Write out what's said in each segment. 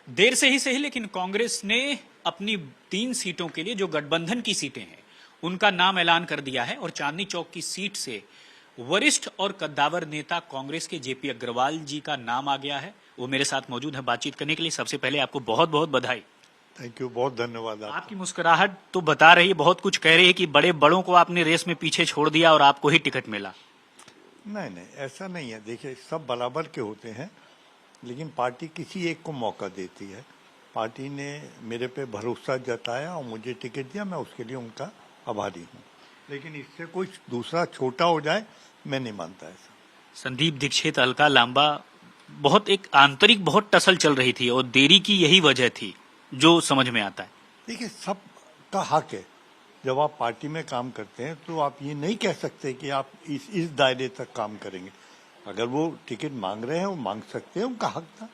देर से ही सही, लेकिन कांग्रेस ने अपनी 3 सीटों के लिए जो गठबंधन की सीटें हैं उनका नाम ऐलान कर दिया है और चांदनी चौक की सीट से वरिष्ठ और कद्दावर नेता कांग्रेस के जेपी अग्रवाल जी का नाम आ गया है। वो मेरे साथ मौजूद है बातचीत करने के लिए। सबसे पहले आपको बहुत बहुत बधाई। थैंक यू, बहुत धन्यवाद। आपकी मुस्कुराहट तो बता रही है, बहुत कुछ कह रही है कि बड़े बड़ों को आपने रेस में पीछे छोड़ दिया और आपको ही टिकट मिला। नहीं, ऐसा नहीं है। देखिए, सब बराबर के होते हैं, लेकिन पार्टी किसी एक को मौका देती है। पार्टी ने मेरे पे भरोसा जताया और मुझे टिकट दिया, मैं उसके लिए उनका आभारी हूँ। लेकिन इससे कोई दूसरा छोटा हो जाए, मैं नहीं मानता ऐसा। संदीप दीक्षित, अलका लांबा, बहुत एक आंतरिक बहुत टसल चल रही थी और देरी की यही वजह थी जो समझ में आता है। देखिए, सब का हक है। जब आप पार्टी में काम करते हैं तो आप ये नहीं कह सकते कि आप इस दायरे तक काम करेंगे। अगर वो टिकट मांग रहे हैं, वो मांग सकते हैं, उनका हक था।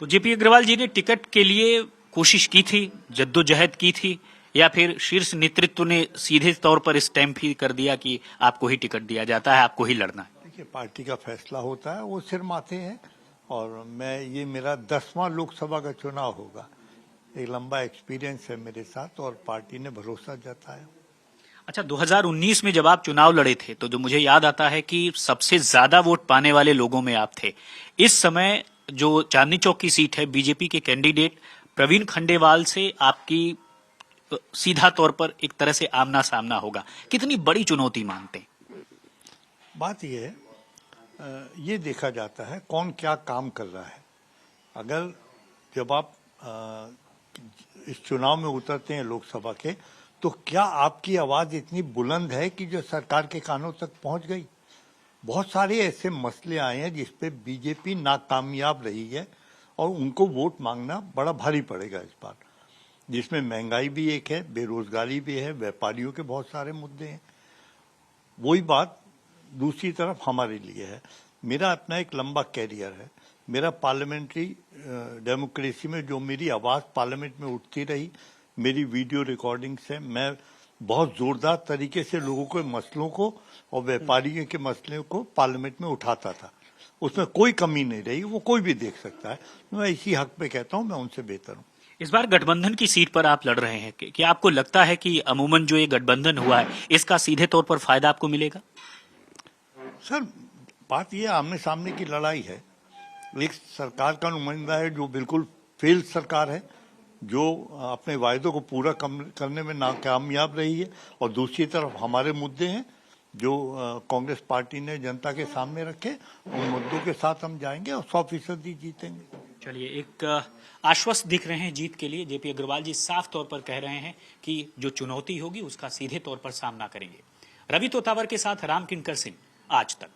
तो जेपी अग्रवाल जी ने टिकट के लिए कोशिश की थी, जद्दोजहद की थी, या फिर शीर्ष नेतृत्व ने सीधे तौर पर स्टैंप ही कर दिया कि आपको ही टिकट दिया जाता है, आपको ही लड़ना है? देखिए, पार्टी का फैसला होता है, वो सिर माथे है। और ये मेरा 10वां लोकसभा का चुनाव होगा। एक लंबा एक्सपीरियंस है मेरे साथ और पार्टी ने भरोसा जताया। अच्छा, 2019 में जब आप चुनाव लड़े थे तो जो मुझे याद आता है कि सबसे ज्यादा वोट पाने वाले लोगों में आप थे। इस समय जो चांदनी चौक की सीट है, बीजेपी के कैंडिडेट प्रवीण खंडेवाल से आपकी सीधा तौर पर एक तरह से आमना सामना होगा। कितनी बड़ी चुनौती मानते हैं? बात यह है, ये देखा जाता है कौन क्या काम कर रहा है। अगर जब आप इस चुनाव में उतरते हैं लोकसभा के, तो क्या आपकी आवाज इतनी बुलंद है कि जो सरकार के कानों तक पहुंच गई? बहुत सारे ऐसे मसले आए हैं जिसपे बीजेपी नाकामयाब रही है और उनको वोट मांगना बड़ा भारी पड़ेगा इस बार, जिसमें महंगाई भी एक है, बेरोजगारी भी है, व्यापारियों के बहुत सारे मुद्दे हैं। वही बात दूसरी तरफ हमारे लिए है। मेरा अपना एक लंबा कैरियर है। मेरा पार्लियामेंट्री डेमोक्रेसी में जो मेरी आवाज़ पार्लियामेंट में उठती रही, मेरी वीडियो रिकॉर्डिंग्स है। मैं बहुत जोरदार तरीके से लोगों के मसलों को और व्यापारियों के मसलों को पार्लियामेंट में उठाता था। उसमें कोई कमी नहीं रही, वो कोई भी देख सकता है। मैं इसी हक पे कहता हूँ, मैं उनसे बेहतर हूँ। इस बार गठबंधन की सीट पर आप लड़ रहे हैं, क्या आपको लगता है कि अमूमन जो ये गठबंधन हुआ है इसका सीधे तौर पर फायदा आपको मिलेगा? सर, बात यह आमने सामने की लड़ाई है। एक सरकार का नुमाइंदा है जो बिल्कुल फेल सरकार है, जो अपने वायदों को पूरा करने में नाकामयाब रही है, और दूसरी तरफ हमारे मुद्दे हैं जो कांग्रेस पार्टी ने जनता के सामने रखे। उन मुद्दों के साथ हम जाएंगे और 100% जीतेंगे। चलिए, एक आश्वस्त दिख रहे हैं जीत के लिए। जेपी अग्रवाल जी साफ तौर पर कह रहे हैं कि जो चुनौती होगी उसका सीधे तौर पर सामना करेंगे। रवि तोतावर के साथ राम किंकर सिंह, आज तक।